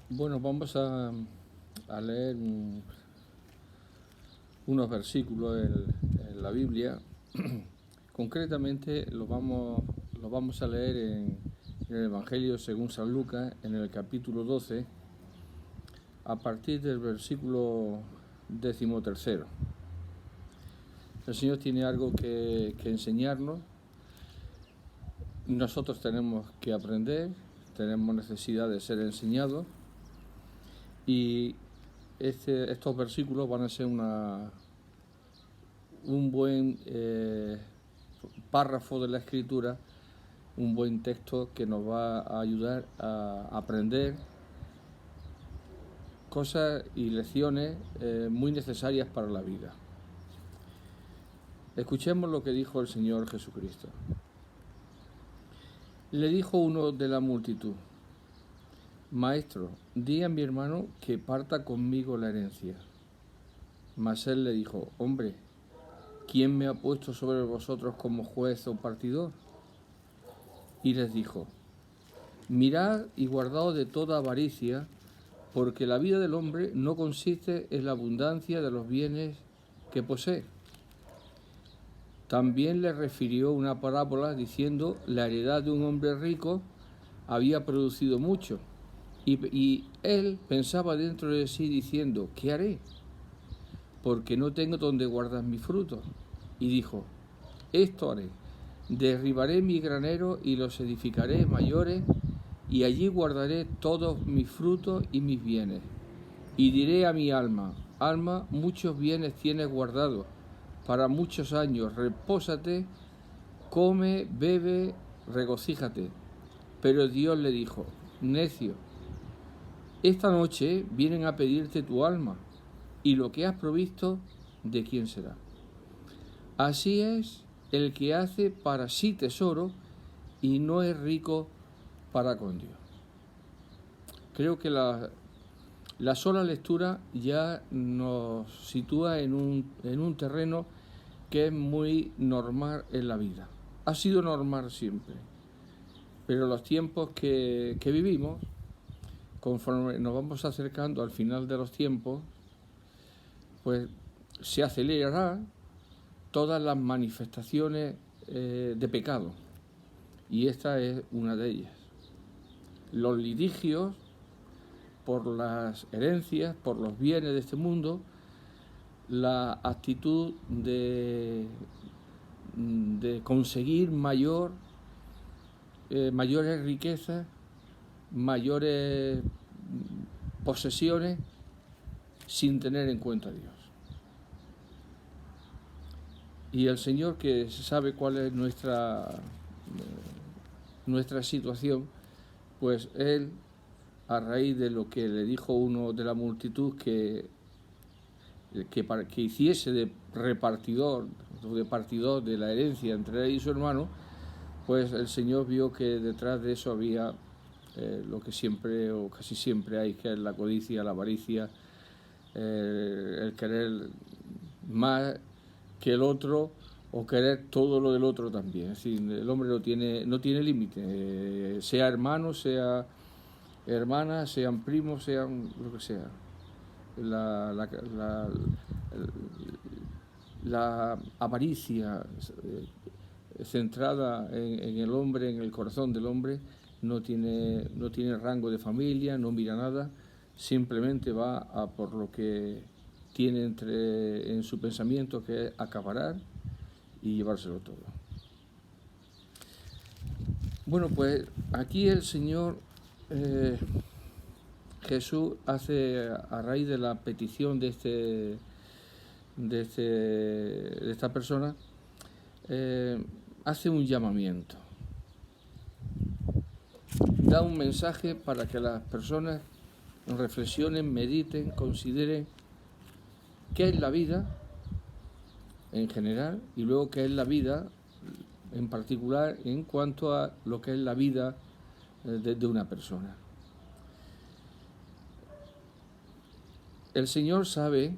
Bueno, vamos a leer unos versículos en la Biblia. Concretamente lo vamos a leer en el Evangelio según San Lucas, en el capítulo 12, a partir del versículo 13. El Señor tiene algo que enseñarnos. Nosotros tenemos que aprender, tenemos necesidad de ser enseñados, y estos versículos van a ser un buen párrafo de la Escritura, un buen texto que nos va a ayudar a aprender cosas y lecciones muy necesarias para la vida. Escuchemos lo que dijo el Señor Jesucristo. Le dijo uno de la multitud: Maestro, di a mi hermano que parta conmigo la herencia. Mas él le dijo: Hombre, ¿quién me ha puesto sobre vosotros como juez o partidor? Y les dijo: Mirad y guardaos de toda avaricia, porque la vida del hombre no consiste en la abundancia de los bienes que posee. También le refirió una parábola diciendo: la heredad de un hombre rico había producido mucho, y él pensaba dentro de sí diciendo: ¿qué haré? Porque no tengo donde guardar mis frutos. Y dijo: esto haré: derribaré mi granero y los edificaré mayores, y allí guardaré todos mis frutos y mis bienes. Y diré a mi alma: alma, muchos bienes tienes guardados para muchos años, repósate, come, bebe, regocíjate. Pero Dios le dijo: necio, esta noche vienen a pedirte tu alma, y lo que has provisto, ¿de quién será? Así es el que hace para sí tesoro y no es rico para con Dios. Creo que la sola lectura ya nos sitúa en un terreno que es muy normal en la vida. Ha sido normal siempre, pero los tiempos que vivimos, conforme nos vamos acercando al final de los tiempos, pues se acelerarán todas las manifestaciones de pecado, y esta es una de ellas. Los litigios por las herencias, por los bienes de este mundo, la actitud de conseguir mayores riquezas, mayores posesiones, sin tener en cuenta a Dios. Y el Señor, que sabe cuál es nuestra situación, pues Él, a raíz de lo que le dijo uno de la multitud que hiciese de repartidor de la herencia entre él y su hermano, pues el Señor vio que detrás de eso había lo que siempre o casi siempre hay, que es la codicia, la avaricia, el querer más que el otro, o querer todo lo del otro también. Es decir, el hombre no tiene límite, sea hermano, sea hermana, sean primos, sean lo que sea. La avaricia centrada en el hombre, en el corazón del hombre, no tiene rango de familia, no mira nada, simplemente va a por lo que tiene en su pensamiento, que es acaparar y llevárselo todo. Bueno, pues aquí el Señor Jesús hace, a raíz de la petición de esta persona, hace un llamamiento, da un mensaje para que las personas reflexionen, mediten, consideren qué es la vida en general, y luego qué es la vida en particular en cuanto a lo que es la vida de una persona. El Señor sabe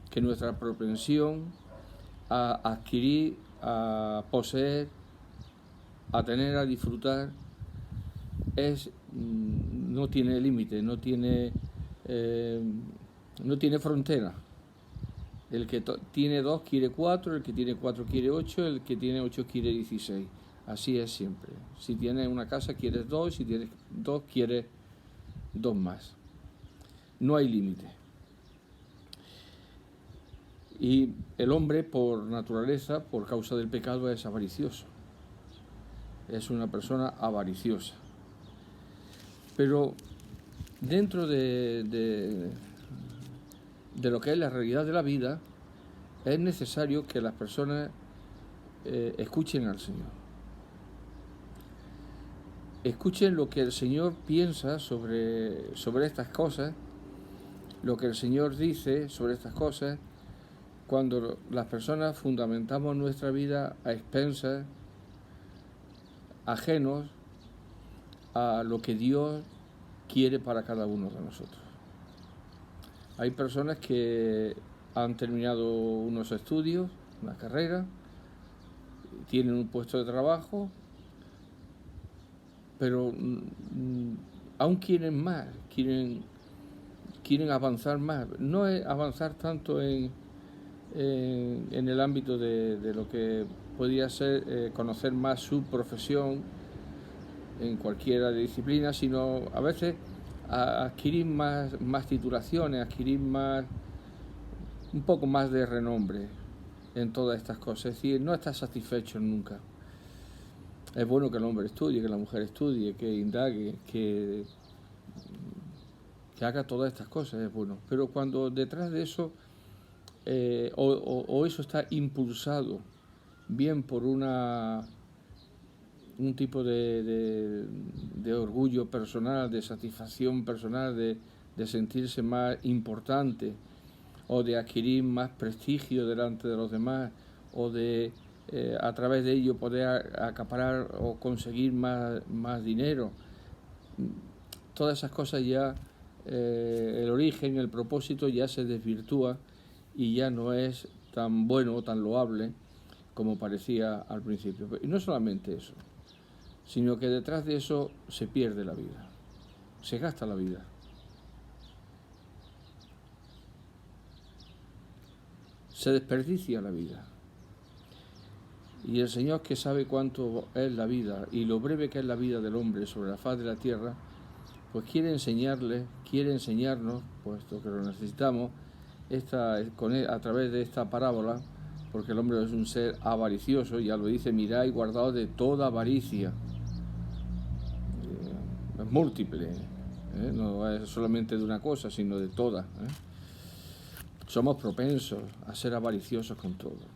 que nuestra propensión a adquirir, a poseer, a tener, a disfrutar, no tiene límite, no tiene frontera. El que tiene 2 quiere 4, el que tiene 4 quiere 8, el que tiene 8 quiere 16. Así es siempre. Si tienes una casa quieres 2, si tienes 2 quieres 2 más. No hay límite. Y el hombre, por naturaleza, por causa del pecado, es avaricioso. Es una persona avariciosa. Pero dentro de lo que es la realidad de la vida, es necesario que las personas escuchen al Señor. Escuchen lo que el Señor piensa sobre estas cosas, lo que el Señor dice sobre estas cosas, cuando las personas fundamentamos nuestra vida a expensas, ajenos a lo que Dios quiere para cada uno de nosotros. Hay personas que han terminado unos estudios, una carrera, tienen un puesto de trabajo, pero aún quieren más, quieren avanzar más. No es avanzar tanto en el ámbito de lo que podría ser conocer más su profesión en cualquiera de disciplinas, sino a veces adquirir más titulaciones, adquirir un poco más de renombre en todas estas cosas. Es decir, no está satisfecho nunca. Es bueno que el hombre estudie, que la mujer estudie, que indague, que haga todas estas cosas, es bueno. Pero cuando detrás de eso, o eso está impulsado bien por un tipo de orgullo personal, de satisfacción personal, de sentirse más importante, o de adquirir más prestigio delante de los demás, o de a través de ello poder acaparar o conseguir más dinero. Todas esas cosas ya, el origen, el propósito ya se desvirtúa y ya no es tan bueno o tan loable como parecía al principio. Y no solamente eso, sino que detrás de eso se pierde la vida, se gasta la vida. Se desperdicia la vida. Y el Señor, que sabe cuánto es la vida y lo breve que es la vida del hombre sobre la faz de la tierra, pues quiere enseñarnos, puesto que lo necesitamos, a través de esta parábola, porque el hombre es un ser avaricioso, ya lo dice, mirad y guardaos de toda avaricia. Es múltiple, no es solamente de una cosa, sino de todas. Somos propensos a ser avariciosos con todo.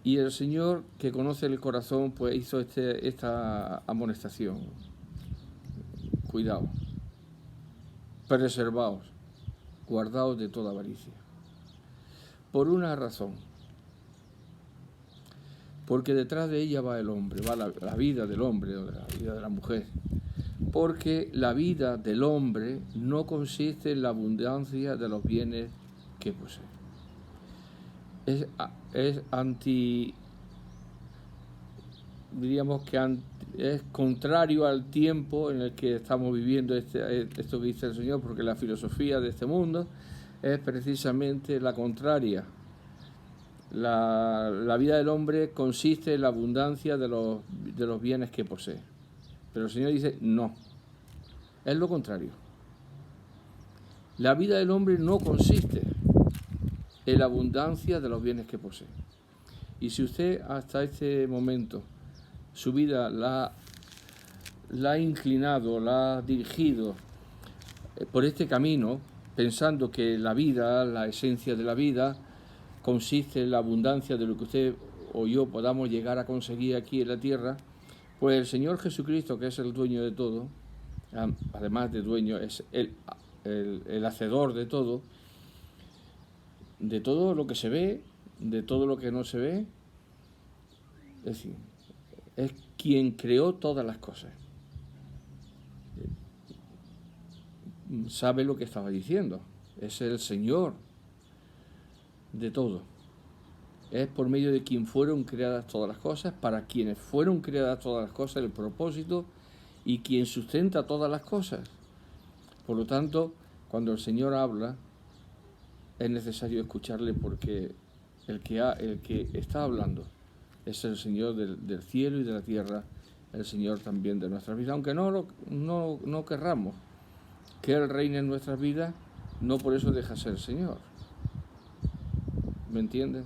Y el Señor, que conoce el corazón, pues hizo esta amonestación. Cuidado, preservaos, guardaos de toda avaricia. Por una razón, porque detrás de ella va el hombre, va la vida del hombre o la vida de la mujer. Porque la vida del hombre no consiste en la abundancia de los bienes que posee. Diríamos que es contrario al tiempo en el que estamos viviendo esto que dice el Señor, porque la filosofía de este mundo es precisamente la contraria. La vida del hombre consiste en la abundancia de los bienes que posee. Pero el Señor dice, no, es lo contrario. La vida del hombre no consiste en la abundancia de los bienes que posee. Y si usted hasta este momento su vida la ha inclinado, la ha dirigido por este camino, pensando que la vida, la esencia de la vida, consiste en la abundancia de lo que usted o yo podamos llegar a conseguir aquí en la tierra, pues el Señor Jesucristo, que es el dueño de todo, además de dueño, es el hacedor de todo lo que se ve, de todo lo que no se ve, es decir, es quien creó todas las cosas. Sabe lo que estaba diciendo, es el Señor de todo. es por medio de quien fueron creadas todas las cosas, para quienes fueron creadas todas las cosas, el propósito, y quien sustenta todas las cosas. Por lo tanto, cuando el Señor habla, es necesario escucharle, porque el que está hablando es el Señor del cielo y de la tierra, el Señor también de nuestras vidas. Aunque no querramos que Él reine en nuestras vidas, no por eso deja ser Señor. ¿Me entienden?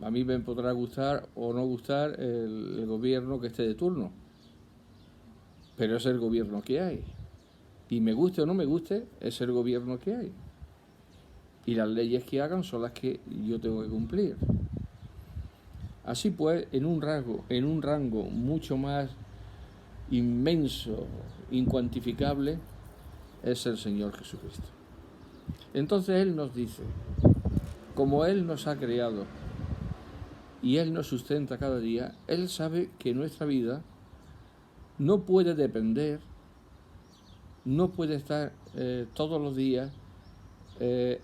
A mí me podrá gustar o no gustar el gobierno que esté de turno, pero es el gobierno que hay. Y me guste o no me guste, es el gobierno que hay. Y las leyes que hagan son las que yo tengo que cumplir. Así pues, en un rango mucho más inmenso, incuantificable, es el Señor Jesucristo. Entonces Él nos dice, como Él nos ha creado y Él nos sustenta cada día, Él sabe que nuestra vida no puede depender, no puede estar todos los días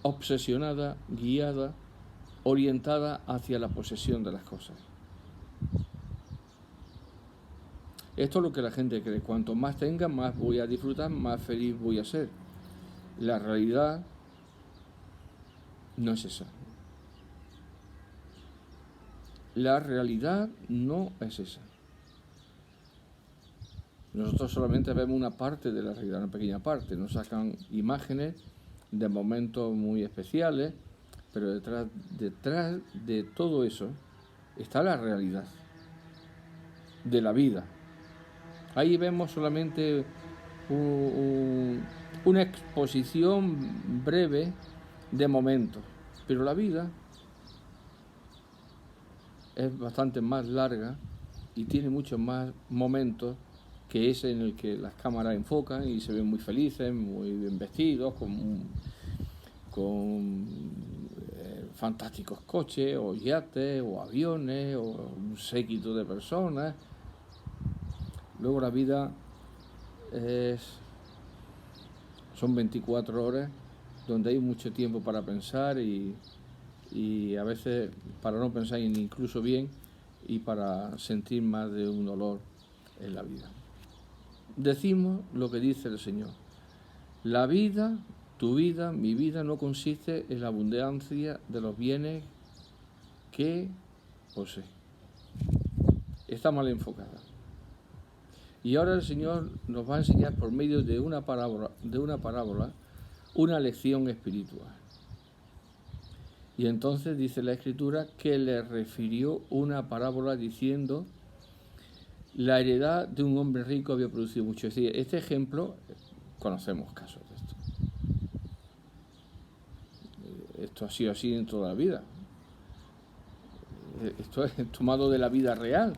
obsesionada, guiada, orientada hacia la posesión de las cosas. Esto es lo que la gente cree. Cuanto más tenga, más voy a disfrutar, más feliz voy a ser. La realidad no es esa. La realidad no es esa. Nosotros solamente vemos una parte de la realidad, una pequeña parte. Nos sacan imágenes de momentos muy especiales, pero detrás de todo eso está la realidad de la vida. Ahí vemos solamente una exposición breve de momentos, pero la vida es bastante más larga y tiene muchos más momentos que ese en el que las cámaras enfocan y se ven muy felices, muy bien vestidos, con fantásticos coches o yates o aviones o un séquito de personas. Luego la vida son 24 horas donde hay mucho tiempo para pensar y a veces para no pensar incluso bien y para sentir más de un dolor en la vida. Decimos lo que dice el Señor. La vida, tu vida, mi vida no consiste en la abundancia de los bienes que posee. Está mal enfocada. Y ahora el Señor nos va a enseñar por medio de una parábola una lección espiritual. Y entonces dice la Escritura que le refirió una parábola diciendo: la heredad de un hombre rico había producido mucho. Es decir, este ejemplo, conocemos casos de esto. Esto ha sido así en toda la vida. Esto es tomado de la vida real.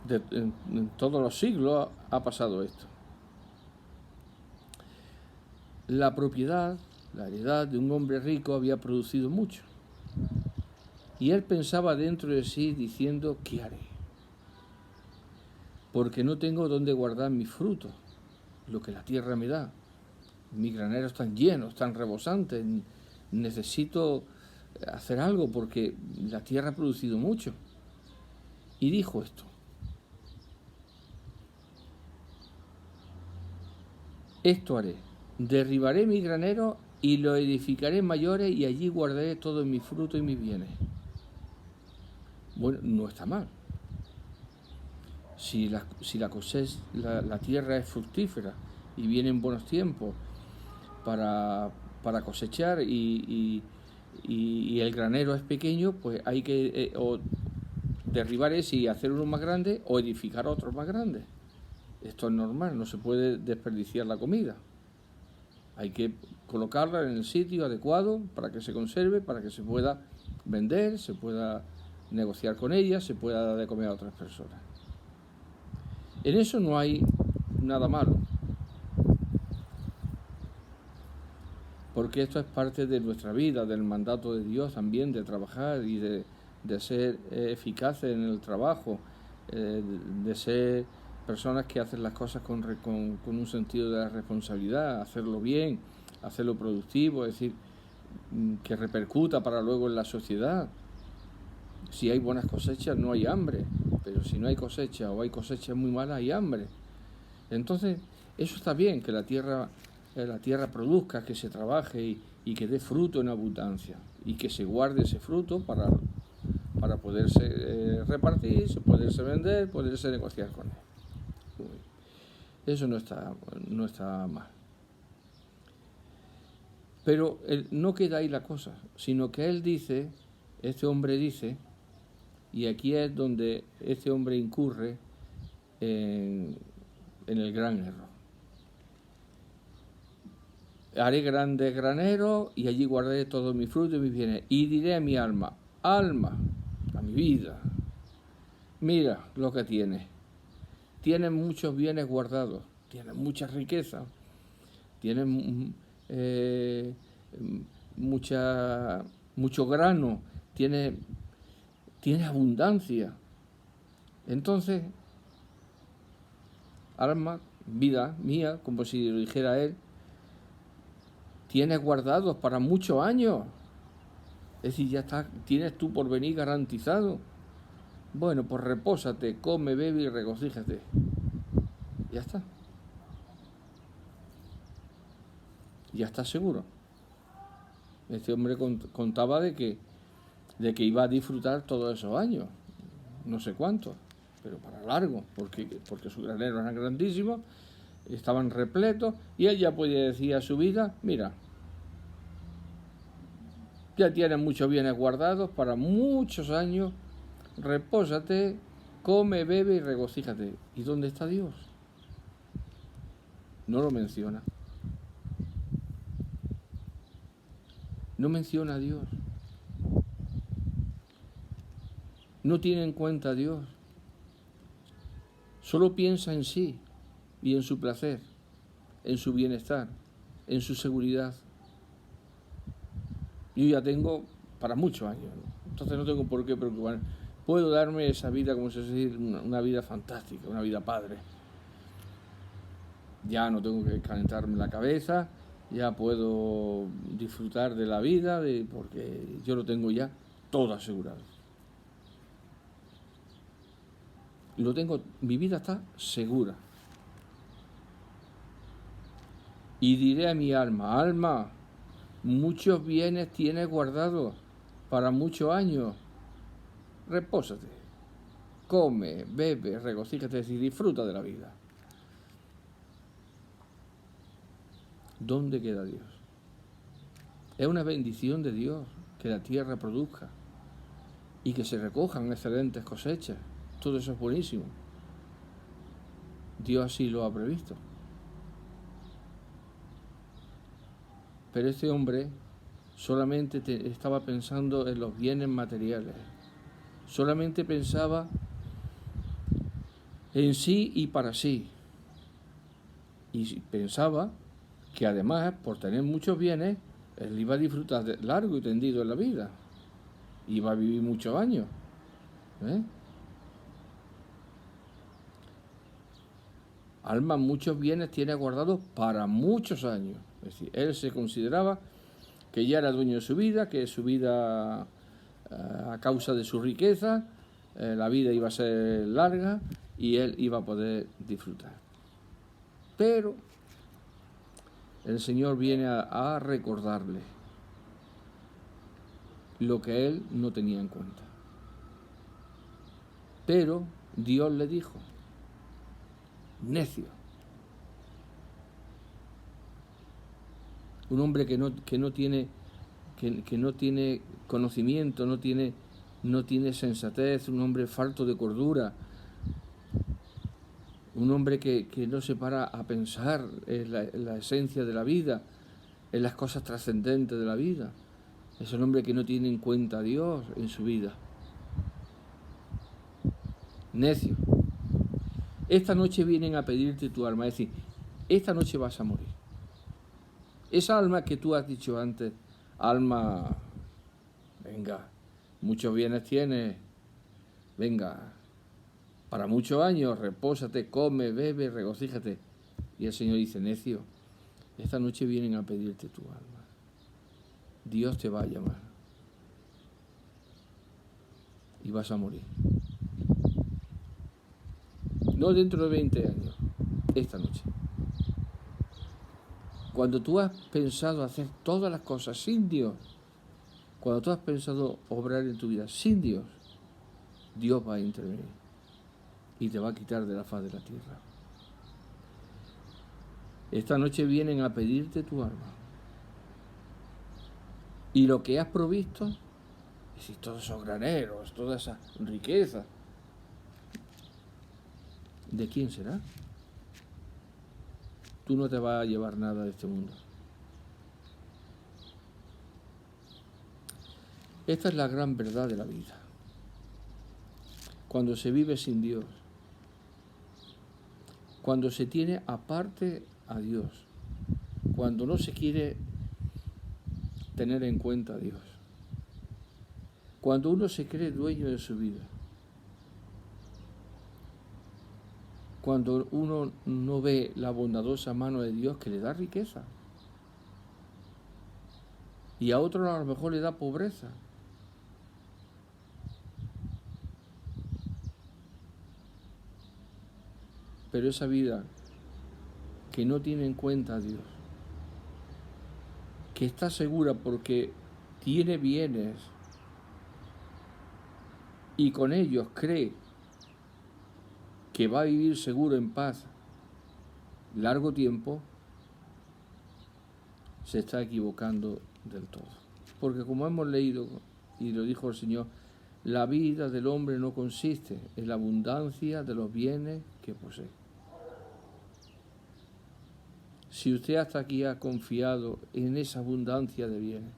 En todos los siglos ha pasado esto. La propiedad, la heredad de un hombre rico había producido mucho. Y él pensaba dentro de sí diciendo: ¿qué haré? Porque no tengo dónde guardar mis frutos, lo que la tierra me da. Mis graneros están llenos, están rebosantes. Necesito hacer algo porque la tierra ha producido mucho. Y dijo esto: esto haré, derribaré mi granero y lo edificaré mayores y allí guardaré todo mi fruto y mis bienes. Bueno, no está mal. Si la tierra es fructífera y vienen buenos tiempos para cosechar y el granero es pequeño, pues hay que o derribar ese y hacer uno más grande o edificar otro más grande. Esto es normal, no se puede desperdiciar la comida. Hay que colocarla en el sitio adecuado para que se conserve, para que se pueda vender, se pueda negociar con ella, se pueda dar de comer a otras personas. En eso no hay nada malo, porque esto es parte de nuestra vida, del mandato de Dios también, de trabajar y de ser eficaces en el trabajo, de ser personas que hacen las cosas con un sentido de la responsabilidad, hacerlo bien, hacerlo productivo. Es decir, que repercuta para luego en la sociedad. Si hay buenas cosechas no hay hambre, pero si no hay cosecha o hay cosechas muy malas hay hambre. Entonces, eso está bien, que la tierra produzca, que se trabaje y que dé fruto en abundancia y que se guarde ese fruto para poderse repartir, poderse vender, poderse negociar con él. Eso no está mal. Pero no queda ahí la cosa, sino que este hombre dice, y aquí es donde este hombre incurre en el gran error. Haré grandes graneros y allí guardaré todo mi fruto y mis bienes. Y diré a mi alma, alma, a mi vida, mira lo que tienes. Tienes muchos bienes guardados, tienes mucha riqueza, tienes mucho grano, tienes abundancia. Entonces, alma, vida mía, como si lo dijera él, tienes guardados para muchos años. Es decir, ya está, tienes tu porvenir garantizado. Bueno, pues repósate, come, bebe y regocíjate. Ya está. Ya estás seguro. Este hombre contaba de que iba a disfrutar todos esos años. No sé cuántos, pero para largo, porque sus graneros eran grandísimos, estaban repletos, y él ya podía decir a su vida, mira, ya tienes muchos bienes guardados para muchos años, repósate, come, bebe y regocíjate. ¿Y dónde está Dios? No lo menciona. No menciona a Dios. No tiene en cuenta a Dios. Solo piensa en sí y en su placer, en su bienestar, en su seguridad. Yo ya tengo para muchos años, entonces no tengo por qué preocuparme. Puedo darme esa vida, como se dice, una vida fantástica, una vida padre. Ya no tengo que calentarme la cabeza, ya puedo disfrutar de la vida, porque yo lo tengo ya todo asegurado. Mi vida está segura. Y diré a mi alma, alma, muchos bienes tienes guardados para muchos años. Repósate, come, bebe, regocíjate y disfruta de la vida. ¿Dónde queda Dios? Es una bendición de Dios que la tierra produzca y que se recojan excelentes cosechas. Todo eso es buenísimo. Dios así lo ha previsto. Pero este hombre solamente estaba pensando en los bienes materiales. Solamente pensaba en sí y para sí. Y pensaba que además, por tener muchos bienes, él iba a disfrutar largo y tendido en la vida. Iba a vivir muchos años. Alma, muchos bienes tiene guardados para muchos años. Es decir, él se consideraba que ya era dueño de su vida, que su vida, a causa de su riqueza, la vida iba a ser larga y él iba a poder disfrutar. Pero el Señor viene a recordarle lo que él no tenía en cuenta. Pero Dios le dijo, necio. Un hombre que no tiene conocimiento, no tiene sensatez, un hombre falto de cordura, un hombre que no se para a pensar en la esencia de la vida, en las cosas trascendentes de la vida. Es un hombre que no tiene en cuenta a Dios en su vida. Necio. Esta noche vienen a pedirte tu alma, es decir, esta noche vas a morir. Esa alma que tú has dicho antes, alma, venga, muchos bienes tienes, venga, para muchos años, repósate, come, bebe, regocíjate. Y el Señor dice, necio, esta noche vienen a pedirte tu alma. Dios te va a llamar y vas a morir. No dentro de 20 años, esta noche. Cuando tú has pensado hacer todas las cosas sin Dios, cuando tú has pensado obrar en tu vida sin Dios, Dios va a intervenir y te va a quitar de la faz de la tierra. Esta noche vienen a pedirte tu alma. Y lo que has provisto, es decir, todos esos graneros, toda esa riqueza, ¿de quién será? Tú no te vas a llevar nada de este mundo. Esta es la gran verdad de la vida. Cuando se vive sin Dios, cuando se tiene aparte a Dios, cuando no se quiere tener en cuenta a Dios, cuando uno se cree dueño de su vida, cuando uno no ve la bondadosa mano de Dios que le da riqueza y a otro a lo mejor le da pobreza. Pero esa vida que no tiene en cuenta a Dios, que está segura porque tiene bienes y con ellos cree que va a vivir seguro en paz largo tiempo, se está equivocando del todo. Porque como hemos leído y lo dijo el Señor, la vida del hombre no consiste en la abundancia de los bienes que posee. Si usted hasta aquí ha confiado en esa abundancia de bienes,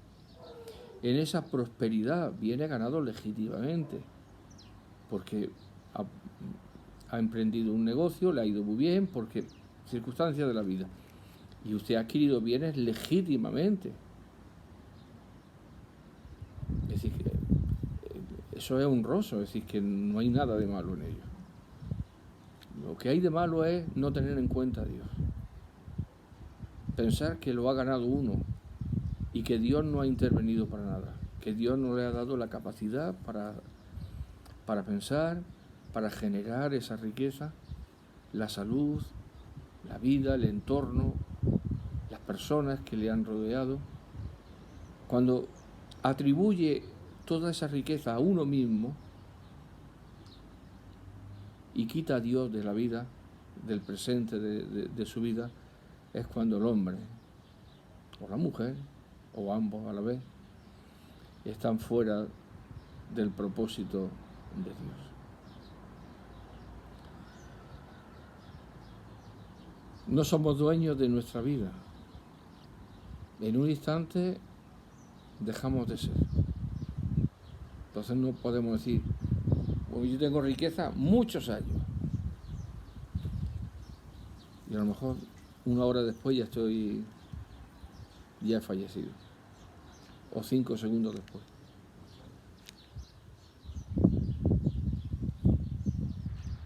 en esa prosperidad, viene ganado legítimamente, porque ha emprendido un negocio, le ha ido muy bien, porque circunstancias de la vida, y usted ha adquirido bienes legítimamente. Es decir, que eso es honroso, es decir, que no hay nada de malo en ello. Lo que hay de malo es no tener en cuenta a Dios. Pensar que lo ha ganado uno y que Dios no ha intervenido para nada, que Dios no le ha dado la capacidad para pensar, para generar esa riqueza, la salud, la vida, el entorno, las personas que le han rodeado. Cuando atribuye toda esa riqueza a uno mismo y quita a Dios de la vida, del presente de su vida, es cuando el hombre o la mujer o ambos a la vez están fuera del propósito de Dios. No somos dueños de nuestra vida. En un instante dejamos de ser. Entonces no podemos decir, bueno, yo tengo riqueza muchos años. Y a lo mejor una hora después ya he fallecido. O 5 segundos después.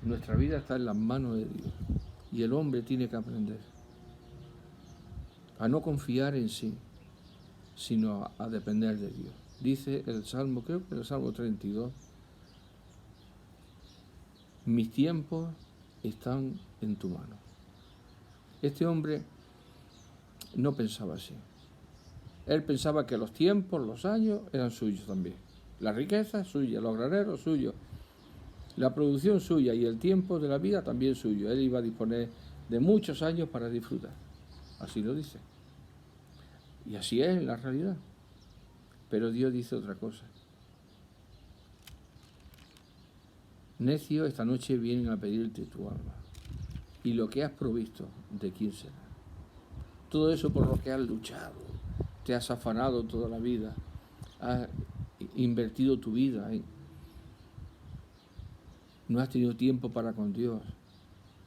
Nuestra vida está en las manos de Dios. Y el hombre tiene que aprender a no confiar en sí, sino a depender de Dios. Dice el Salmo, creo que el Salmo 32, mis tiempos están en tu mano. Este hombre no pensaba así. Él pensaba que los tiempos, los años eran suyos también. La riqueza es suya, los graneros suyos, la producción suya y el tiempo de la vida también suyo. Él iba a disponer de muchos años para disfrutar. Así lo dice. Y así es en la realidad. Pero Dios dice otra cosa. Necio, esta noche vienen a pedirte tu alma. Y lo que has provisto, ¿de quién será? Todo eso por lo que has luchado, te has afanado toda la vida, has invertido tu vida, no has tenido tiempo para con Dios.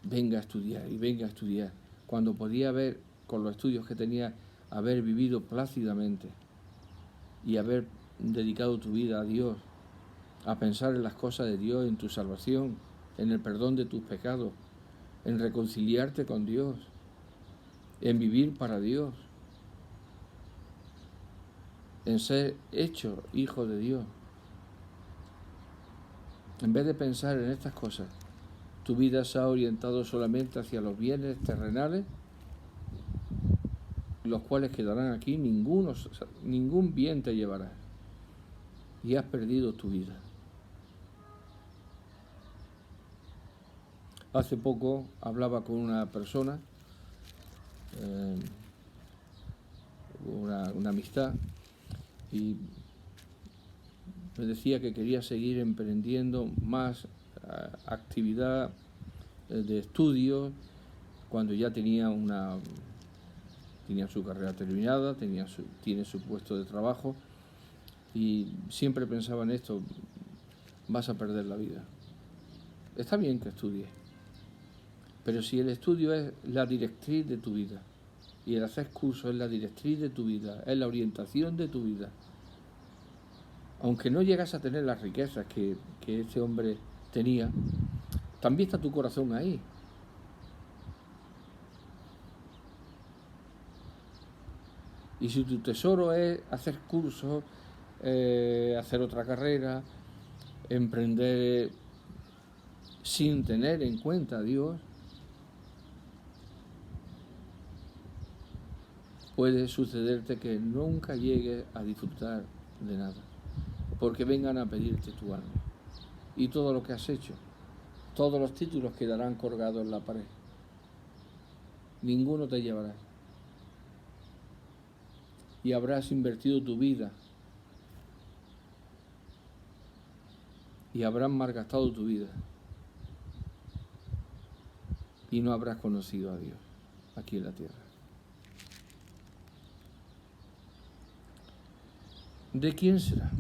Venga a estudiar y venga a estudiar. Cuando podía haber, con los estudios que tenía, haber vivido plácidamente y haber dedicado tu vida a Dios, a pensar en las cosas de Dios, en tu salvación, en el perdón de tus pecados, en reconciliarte con Dios, en vivir para Dios. en ser hecho hijo de Dios. En vez de pensar en estas cosas, tu vida se ha orientado solamente hacia los bienes terrenales, los cuales quedarán aquí, ningún bien te llevará. Y has perdido tu vida. Hace poco hablaba con una persona, una amistad, y me decía que quería seguir emprendiendo más actividad de estudio cuando ya tiene su carrera terminada, tiene su puesto de trabajo, y siempre pensaba en esto: vas a perder la vida. Está bien que estudies, pero si el estudio es la directriz de tu vida, y el hacer cursos es la directriz de tu vida, es la orientación de tu vida, aunque no llegas a tener las riquezas que este hombre tenía, también está tu corazón ahí. Y si tu tesoro es hacer cursos, hacer otra carrera, emprender sin tener en cuenta a Dios, puede sucederte que nunca llegues a disfrutar de nada, porque vengan a pedirte tu alma. Y todo lo que has hecho, todos los títulos quedarán colgados en la pared. Ninguno te llevará. Y habrás invertido tu vida, y habrás malgastado tu vida, y no habrás conocido a Dios aquí en la tierra. ¿De quién será?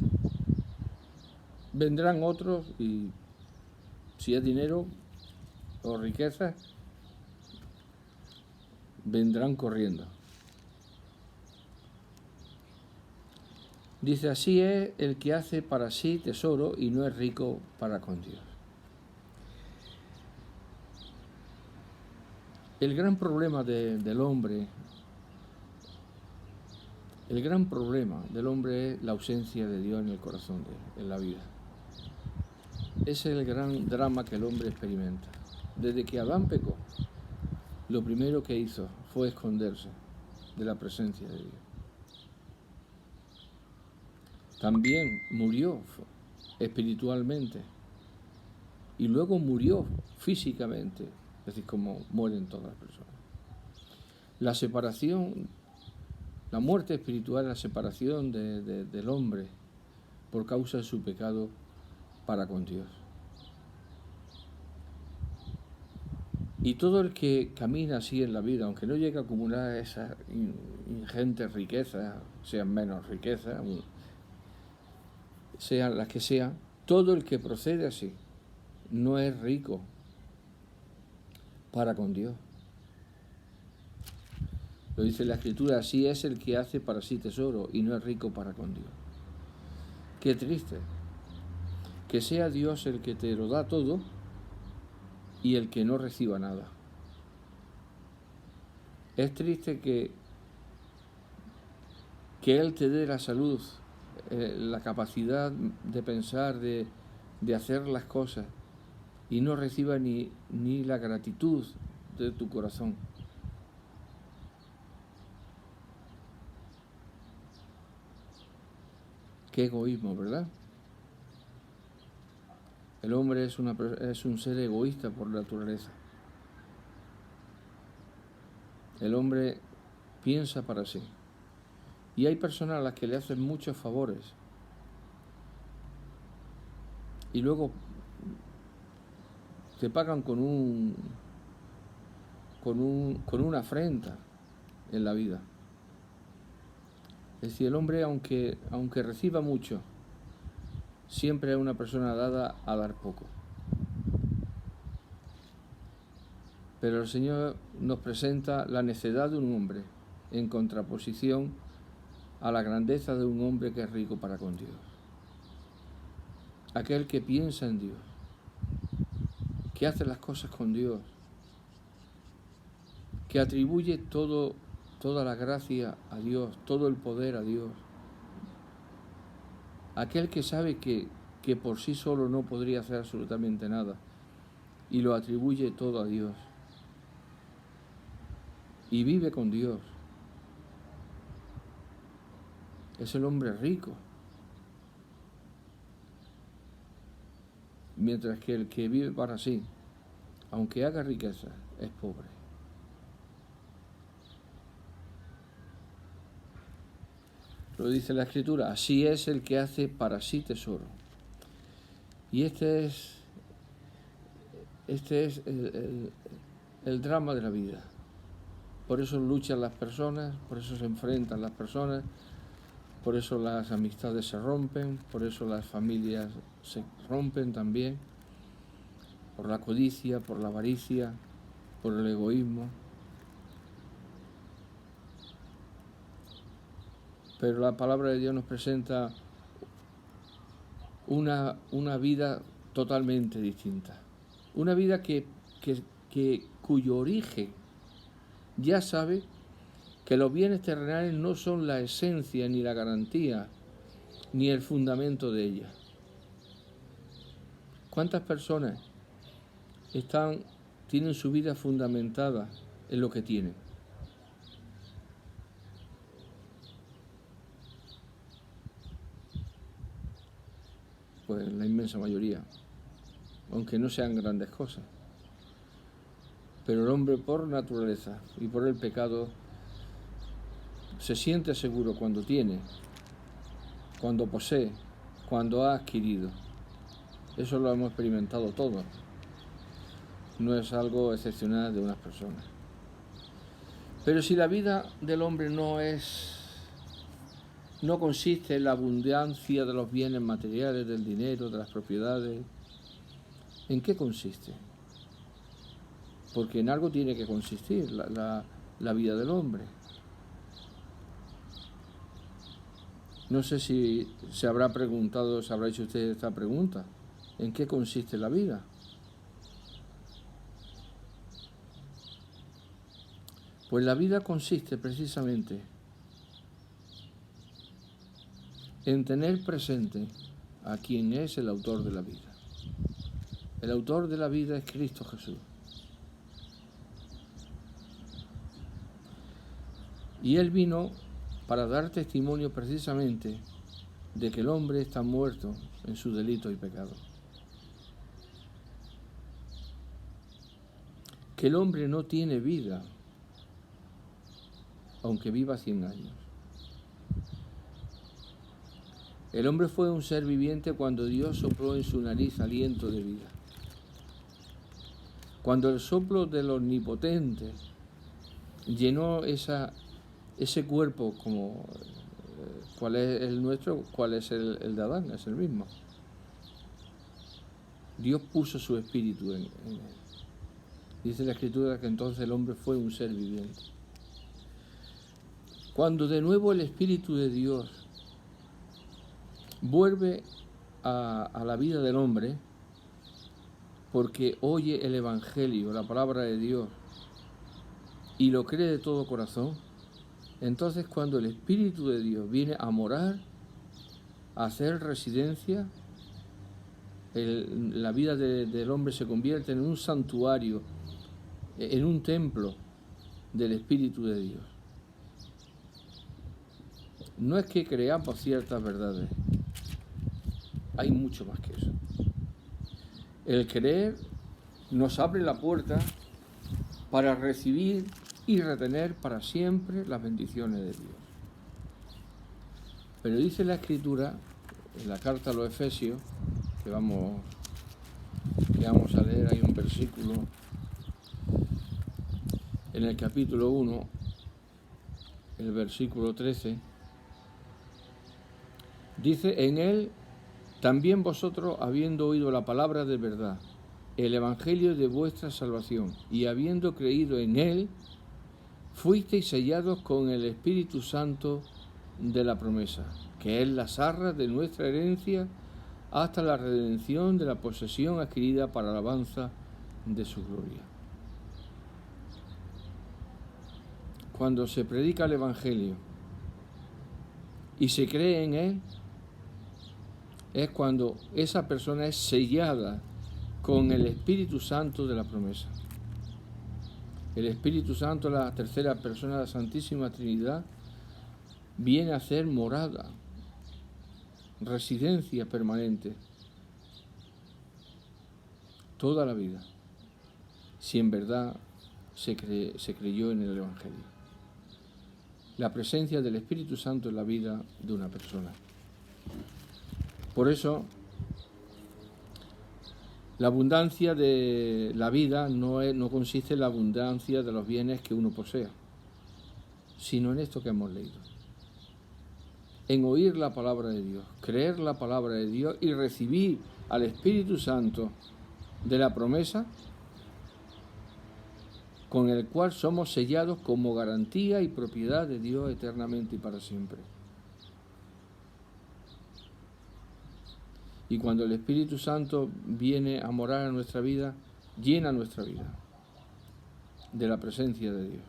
Vendrán otros, y si es dinero o riqueza, vendrán corriendo. Dice: así es el que hace para sí tesoro y no es rico para con Dios. El gran problema del hombre es la ausencia de Dios en el corazón en la vida. Ese es el gran drama que el hombre experimenta. Desde que Adán pecó, lo primero que hizo fue esconderse de la presencia de Dios. También murió espiritualmente y luego murió físicamente, es decir, como mueren todas las personas. La separación, la muerte espiritual, la separación del hombre por causa de su pecado para con Dios. Y todo el que camina así en la vida, aunque no llegue a acumular esas ingentes riquezas, sean menos riquezas, sean las que sean, todo el que procede así no es rico para con Dios. Lo dice la Escritura: así es el que hace para sí tesoro y no es rico para con Dios. Qué triste que sea Dios el que te lo da todo y el que no reciba nada. Es triste que Él te dé la salud, la capacidad de pensar, de hacer las cosas, y no reciba ni la gratitud de tu corazón. Qué egoísmo, ¿verdad? El hombre es un ser egoísta por naturaleza. El hombre piensa para sí. Y hay personas a las que le hacen muchos favores y luego te pagan con una afrenta en la vida. Es decir, el hombre, aunque reciba mucho, siempre es una persona dada a dar poco. Pero el Señor nos presenta la necedad de un hombre en contraposición a la grandeza de un hombre que es rico para con Dios. Aquel que piensa en Dios, que hace las cosas con Dios, que atribuye toda la gracia a Dios, todo el poder a Dios, aquel que sabe que por sí solo no podría hacer absolutamente nada y lo atribuye todo a Dios y vive con Dios. Es el hombre rico, mientras que el que vive para sí, aunque haga riqueza, es pobre. Lo dice la Escritura, así es el que hace para sí tesoro. Y este es el drama de la vida. Por eso luchan las personas, por eso se enfrentan las personas, por eso las amistades se rompen, por eso las familias se rompen también, por la codicia, por la avaricia, por el egoísmo. Pero la palabra de Dios nos presenta una vida totalmente distinta. Una vida cuyo origen ya sabe que los bienes terrenales no son la esencia, ni la garantía, ni el fundamento de ella. ¿Cuántas personas tienen su vida fundamentada en lo que tienen? Pues la inmensa mayoría, aunque no sean grandes cosas. Pero el hombre por naturaleza y por el pecado se siente seguro cuando tiene, cuando posee, cuando ha adquirido. Eso lo hemos experimentado todos. No es algo excepcional de unas personas. Pero si la vida del hombre no consiste en la abundancia de los bienes materiales, del dinero, de las propiedades, ¿en qué consiste? Porque en algo tiene que consistir la vida del hombre. No sé si se habrá hecho usted esta pregunta. ¿En qué consiste la vida? Pues la vida consiste precisamente en tener presente a quien es el autor de la vida. El autor de la vida es Cristo Jesús. Y Él vino para dar testimonio precisamente de que el hombre está muerto en sus delitos y pecados. Que el hombre no tiene vida, aunque viva 100 años. El hombre fue un ser viviente cuando Dios sopló en su nariz aliento de vida. Cuando el soplo del Omnipotente llenó ese cuerpo como cuál es el nuestro, cuál es el de Adán, es el mismo. Dios puso su espíritu en él. Dice la Escritura que entonces el hombre fue un ser viviente. Cuando de nuevo el Espíritu de Dios vuelve a la vida del hombre, porque oye el Evangelio, la palabra de Dios, y lo cree de todo corazón, entonces cuando el Espíritu de Dios viene a morar, a hacer residencia, la vida del hombre se convierte en un santuario, en un templo del Espíritu de Dios. No es que creamos ciertas verdades, hay mucho más que eso. El creer nos abre la puerta para recibir y retener para siempre las bendiciones de Dios. Pero dice la Escritura, en la carta a los Efesios, que vamos a leer, hay un versículo en el capítulo 1, el versículo 13, dice: en él también vosotros, habiendo oído la palabra de verdad, el evangelio de vuestra salvación, y habiendo creído en él, fuisteis sellados con el Espíritu Santo de la promesa, que es las arras de nuestra herencia, hasta la redención de la posesión adquirida para alabanza de su gloria. Cuando se predica el evangelio y se cree en él, es cuando esa persona es sellada con el Espíritu Santo de la promesa. El Espíritu Santo, la tercera persona de la Santísima Trinidad, viene a ser morada, residencia permanente, toda la vida, si en verdad se creyó en el Evangelio. La presencia del Espíritu Santo en la vida de una persona. Por eso, la abundancia de la vida no consiste en la abundancia de los bienes que uno posea, sino en esto que hemos leído. En oír la palabra de Dios, creer la palabra de Dios y recibir al Espíritu Santo de la promesa, con el cual somos sellados como garantía y propiedad de Dios eternamente y para siempre. Y cuando el Espíritu Santo viene a morar en nuestra vida, llena nuestra vida de la presencia de Dios.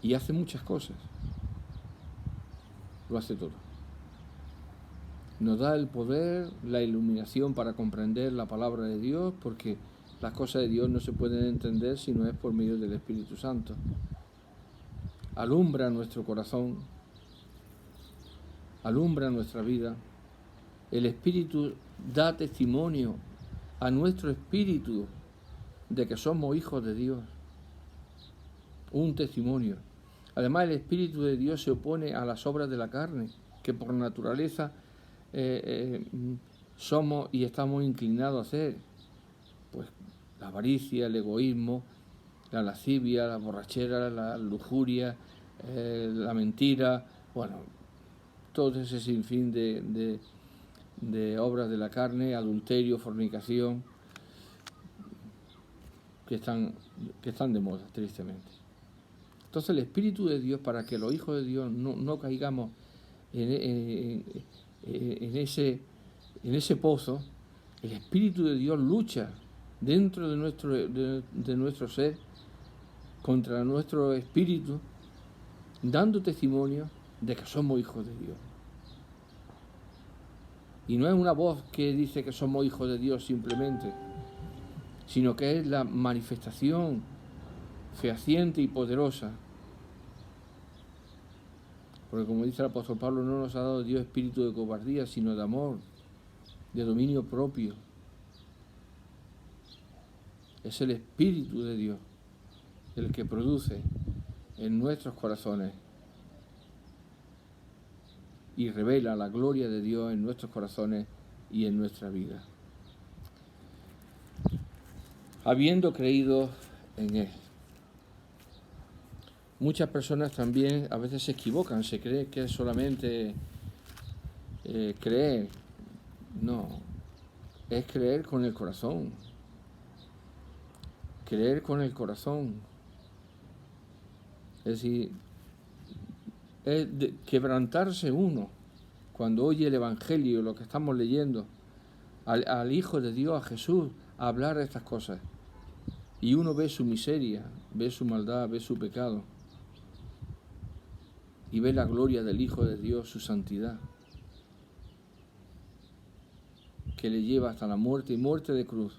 Y hace muchas cosas. Lo hace todo. Nos da el poder, la iluminación para comprender la palabra de Dios, porque las cosas de Dios no se pueden entender si no es por medio del Espíritu Santo. Alumbra nuestro corazón, alumbra nuestra vida. El Espíritu da testimonio a nuestro espíritu de que somos hijos de Dios. Un testimonio. Además, el Espíritu de Dios se opone a las obras de la carne, que por naturaleza somos y estamos inclinados a hacer. Pues la avaricia, el egoísmo, la lascivia, la borrachera, la lujuria, la mentira, bueno, todo ese sinfín de obras de la carne, adulterio, fornicación, que están de moda, tristemente. Entonces el Espíritu de Dios, para que los hijos de Dios no caigamos en ese pozo, el Espíritu de Dios lucha dentro de nuestro ser contra nuestro espíritu, dando testimonio de que somos hijos de Dios. Y no es una voz que dice que somos hijos de Dios simplemente, sino que es la manifestación fehaciente y poderosa. Porque como dice el apóstol Pablo, no nos ha dado Dios espíritu de cobardía, sino de amor, de dominio propio. Es el Espíritu de Dios el que produce en nuestros corazones y revela la gloria de Dios en nuestros corazones y en nuestra vida. Habiendo creído en Él. Muchas personas también a veces se equivocan, se cree que es solamente creer. No, es creer con el corazón. Creer con el corazón. Es decir, es quebrantarse uno cuando oye el Evangelio, lo que estamos leyendo, al Hijo de Dios, a Jesús, a hablar de estas cosas. Y uno ve su miseria, ve su maldad, ve su pecado. Y ve la gloria del Hijo de Dios, su santidad, que le lleva hasta la muerte y muerte de cruz,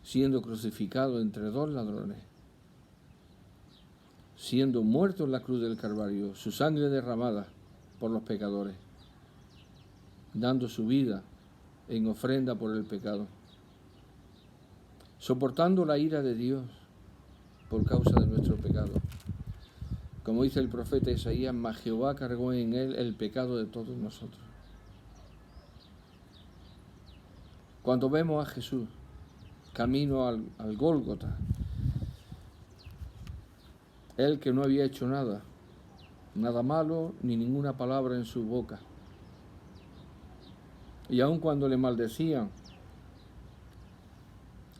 siendo crucificado entre dos ladrones, siendo muerto en la cruz del Calvario, su sangre derramada por los pecadores, dando su vida en ofrenda por el pecado, soportando la ira de Dios por causa de nuestro pecado. Como dice el profeta Isaías, mas Jehová cargó en él el pecado de todos nosotros. Cuando vemos a Jesús camino al Gólgota, él que no había hecho nada malo, ni ninguna palabra en su boca, y aun cuando le maldecían,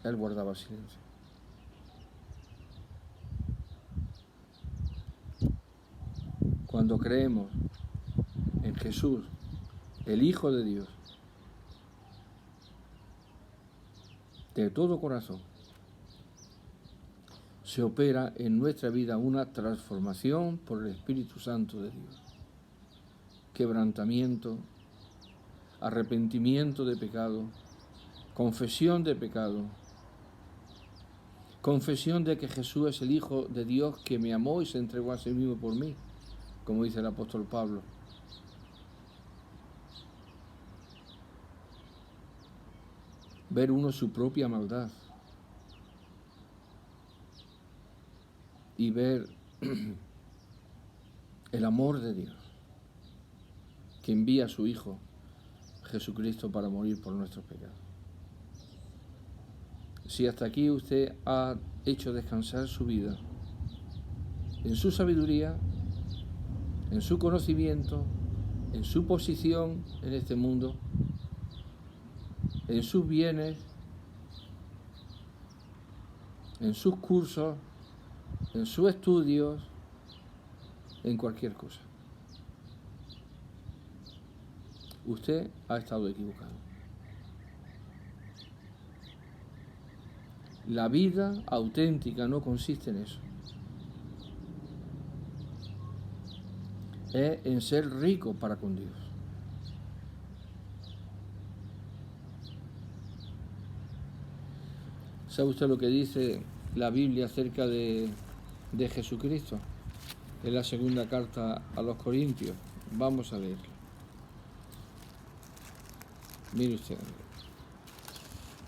él guardaba silencio. Cuando creemos en Jesús, el Hijo de Dios, de todo corazón, se opera en nuestra vida una transformación por el Espíritu Santo de Dios. Quebrantamiento, arrepentimiento de pecado, confesión de pecado, confesión de que Jesús es el Hijo de Dios que me amó y se entregó a sí mismo por mí, como dice el apóstol Pablo. Ver uno su propia maldad y ver el amor de Dios que envía a su Hijo Jesucristo para morir por nuestros pecados. Si hasta aquí usted ha hecho descansar su vida en su sabiduría, en su conocimiento, en su posición en este mundo, en sus bienes, en sus cursos, en sus estudios, en cualquier cosa, usted ha estado equivocado. La vida auténtica no consiste en eso. Es en ser rico para con Dios. ¿Sabe usted lo que dice la Biblia acerca de Jesucristo? En la segunda carta a los Corintios. Vamos a leerlo. Mire usted.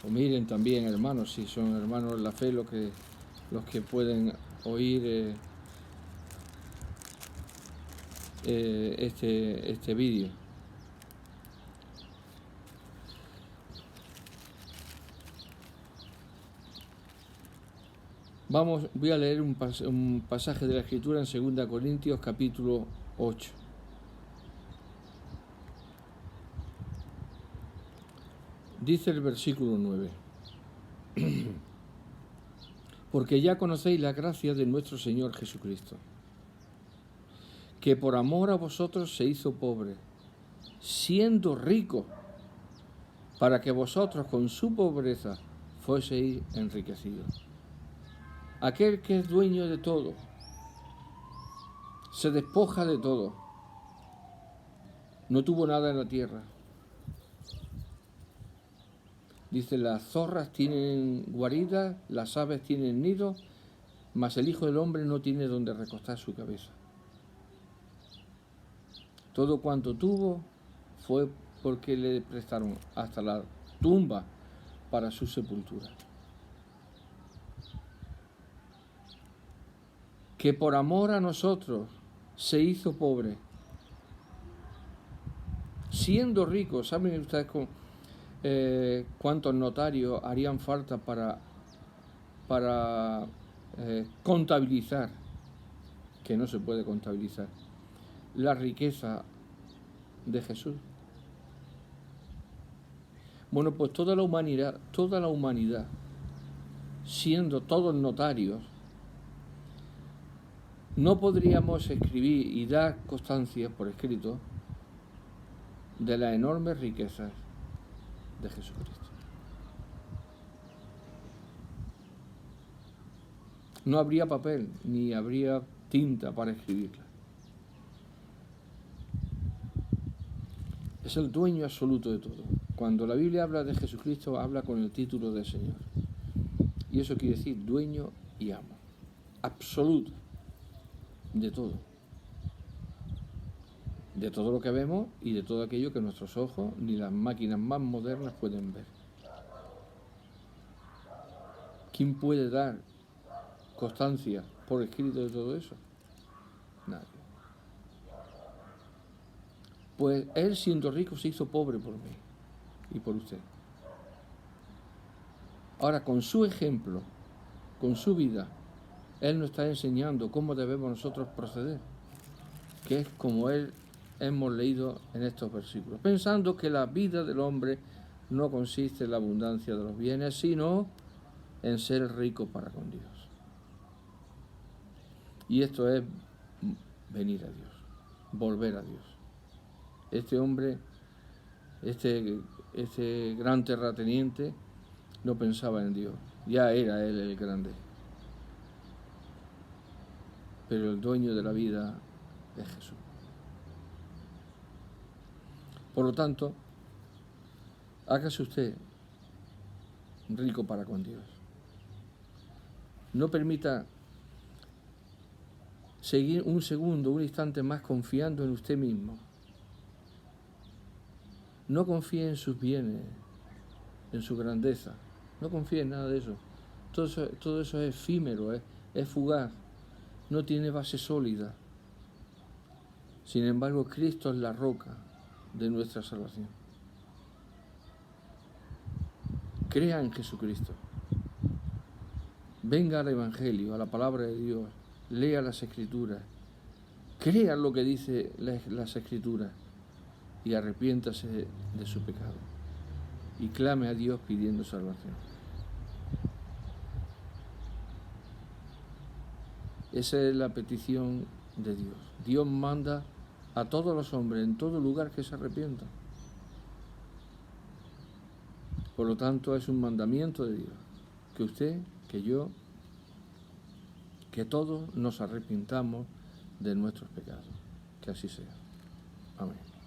O miren también, hermanos, si son hermanos en la fe, los que pueden oír este vídeo. Voy a leer un pasaje de la Escritura en 2 Corintios capítulo 8. Dice el versículo 9. Porque ya conocéis la gracia de nuestro Señor Jesucristo, que por amor a vosotros se hizo pobre, siendo rico, para que vosotros con su pobreza fueseis enriquecidos. Aquel que es dueño de todo, se despoja de todo, no tuvo nada en la tierra. Dice, las zorras tienen guaridas, las aves tienen nido, mas el Hijo del Hombre no tiene donde recostar su cabeza. Todo cuanto tuvo fue porque le prestaron hasta la tumba para su sepultura. Que por amor a nosotros se hizo pobre, siendo rico. ¿Saben ustedes cuántos notarios harían falta para contabilizar, que no se puede contabilizar, la riqueza de Jesús? Bueno, pues toda la humanidad, siendo todos notarios, no podríamos escribir y dar constancia por escrito de las enormes riquezas de Jesucristo. No habría papel ni habría tinta para escribirla. Es el dueño absoluto de todo. Cuando la Biblia habla de Jesucristo, habla con el título de Señor. Y eso quiere decir dueño y amo. Absoluto. De todo. De todo lo que vemos y de todo aquello que nuestros ojos ni las máquinas más modernas pueden ver. ¿Quién puede dar constancia por escrito de todo eso? Nadie. Pues Él, siendo rico, se hizo pobre por mí y por usted. Ahora, con su ejemplo, con su vida, Él nos está enseñando cómo debemos nosotros proceder, que es como Él hemos leído en estos versículos, pensando que la vida del hombre no consiste en la abundancia de los bienes, sino en ser rico para con Dios. Y esto es venir a Dios, volver a Dios. Este hombre, este gran terrateniente, no pensaba en Dios, ya era él el grande. pero el dueño de la vida es Jesús. Por lo tanto, hágase usted rico para con Dios. No permita seguir un segundo, un instante más confiando en usted mismo. No confíe en sus bienes, en su grandeza. No confíe en nada de eso. Todo eso es efímero, es fugaz. No tiene base sólida. Sin embargo, Cristo es la roca de nuestra salvación. Crea en Jesucristo. Venga al Evangelio, a la palabra de Dios. Lea las Escrituras. Crea lo que dice las Escrituras. Y arrepiéntase de su pecado. Y clame a Dios pidiendo salvación. Esa es la petición de Dios. Dios manda a todos los hombres en todo lugar que se arrepientan. Por lo tanto, es un mandamiento de Dios. Que usted, que yo, que todos nos arrepintamos de nuestros pecados. Que así sea. Amén.